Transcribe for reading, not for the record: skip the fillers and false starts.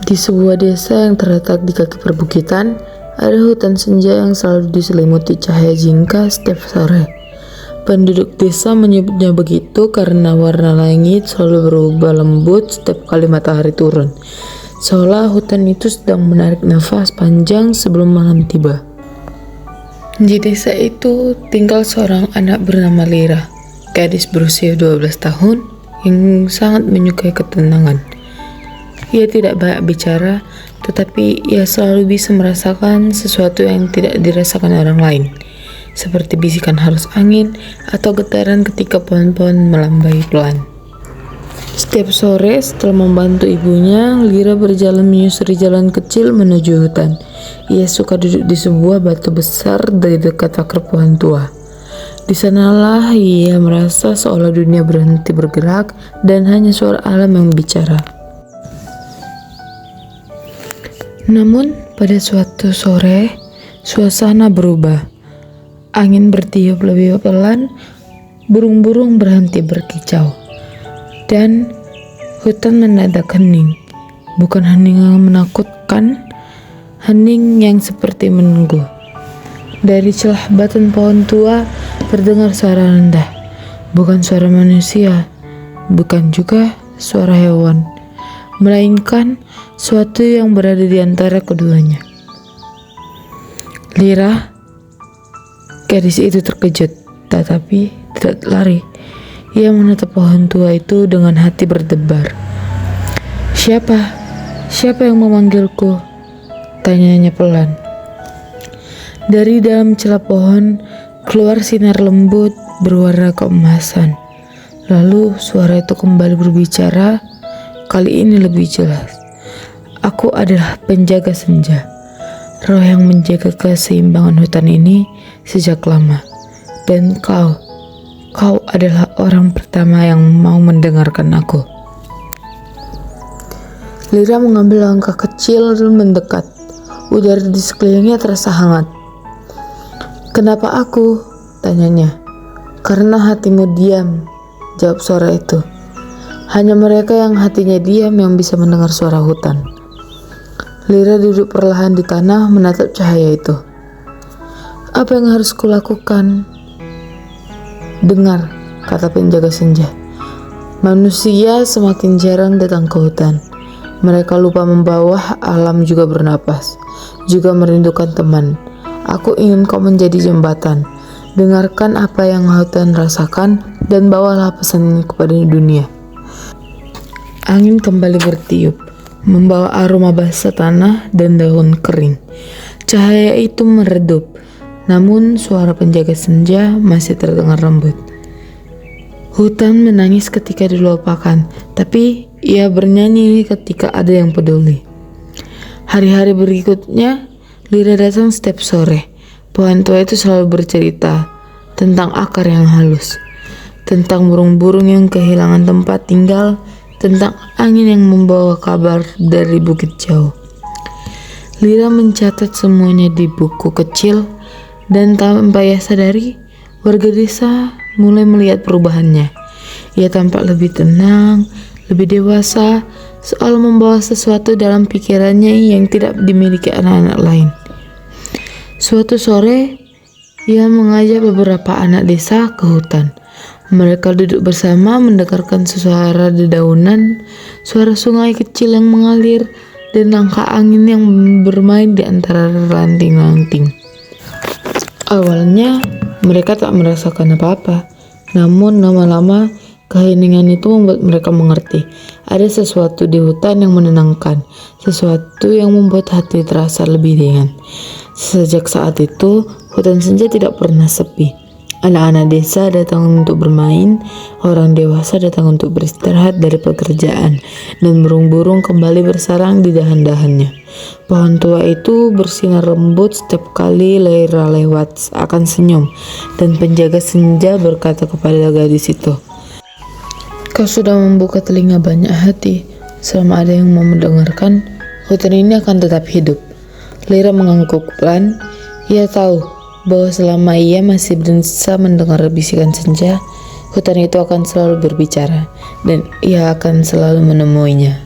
Di sebuah desa yang terletak di kaki perbukitan, ada hutan senja yang selalu diselimuti cahaya jingga setiap sore. Penduduk desa menyebutnya begitu karena warna langit selalu berubah lembut setiap kali matahari turun, seolah hutan itu sedang menarik nafas panjang sebelum malam tiba. Di desa itu tinggal seorang anak bernama Lira, gadis berusia 12 tahun yang sangat menyukai ketenangan. Ia tidak banyak bicara, tetapi ia selalu bisa merasakan sesuatu yang tidak dirasakan orang lain, seperti bisikan halus angin atau getaran ketika pohon-pohon melambai pelan. Setiap sore setelah membantu ibunya, Lira berjalan menyusuri jalan kecil menuju hutan. Ia suka duduk di sebuah batu besar di dekat akar pohon tua. Di sanalah ia merasa seolah dunia berhenti bergerak dan hanya suara alam yang bicara. Namun pada suatu sore, suasana berubah. Angin bertiup lebih pelan, burung-burung berhenti berkicau, dan hutan mendadak hening. Bukan hening yang menakutkan, hening yang seperti menunggu. Dari celah batang pohon tua terdengar suara rendah, bukan suara manusia, bukan juga suara hewan, melainkan suatu yang berada di antara keduanya. Lira, gadis itu terkejut, tetapi tidak lari. Ia menatap pohon tua itu dengan hati berdebar. Siapa? Siapa yang memanggilku? Tanyanya pelan. Dari dalam celah pohon keluar sinar lembut berwarna keemasan. Lalu suara itu kembali berbicara, kali ini lebih jelas. Aku adalah penjaga senja, roh yang menjaga keseimbangan hutan ini sejak lama. Dan kau adalah orang pertama yang mau mendengarkan aku. Lira mengambil langkah kecil dan mendekat. Udara di sekelilingnya terasa hangat. Kenapa aku? Tanyanya. Karena hatimu diam, jawab suara itu. Hanya mereka yang hatinya diam yang bisa mendengar suara hutan. Lira duduk perlahan di tanah menatap cahaya itu. Apa yang harus kulakukan? Dengar, kata penjaga senja. Manusia semakin jarang datang ke hutan. Mereka lupa membawa alam juga bernapas, juga merindukan teman. Aku ingin kau menjadi jembatan. Dengarkan apa yang hutan rasakan dan bawalah pesan ini kepada dunia. Angin kembali bertiup, membawa aroma basah tanah dan daun kering. Cahaya itu meredup, namun suara penjaga senja masih terdengar lembut. Hutan menangis ketika dilupakan, tapi ia bernyanyi ketika ada yang peduli. Hari-hari berikutnya, Lira datang setiap sore. Pohon tua itu selalu bercerita tentang akar yang halus, tentang burung-burung yang kehilangan tempat tinggal, tentang angin yang membawa kabar dari bukit jauh. Lira mencatat semuanya di buku kecil, dan tanpa ia sadari, warga desa mulai melihat perubahannya. Ia tampak lebih tenang, lebih dewasa, seolah membawa sesuatu dalam pikirannya yang tidak dimiliki anak-anak lain. Suatu sore, ia mengajak beberapa anak desa ke hutan. Mereka duduk bersama mendengarkan suara dedaunan, suara sungai kecil yang mengalir, dan langkah angin yang bermain di antara ranting-ranting. Awalnya, mereka tak merasakan apa-apa, namun lama-lama keheningan itu membuat mereka mengerti. Ada sesuatu di hutan yang menenangkan, sesuatu yang membuat hati terasa lebih ringan. Sejak saat itu, hutan senja tidak pernah sepi. Anak-anak desa datang untuk bermain, orang dewasa datang untuk beristirahat dari pekerjaan, dan burung-burung kembali bersarang di dahan-dahannya. Pohon tua itu bersinar lembut setiap kali Lira lewat seakan senyum, dan penjaga senja berkata kepada gadis itu, "Kau sudah membuka telinga banyak hati. Selama ada yang mau mendengarkan, hutan ini akan tetap hidup." Lira mengangguk pelan. Ia tahu bahwa selama ia masih bisa mendengar bisikan senja, hutan itu akan selalu berbicara, dan ia akan selalu menemuinya.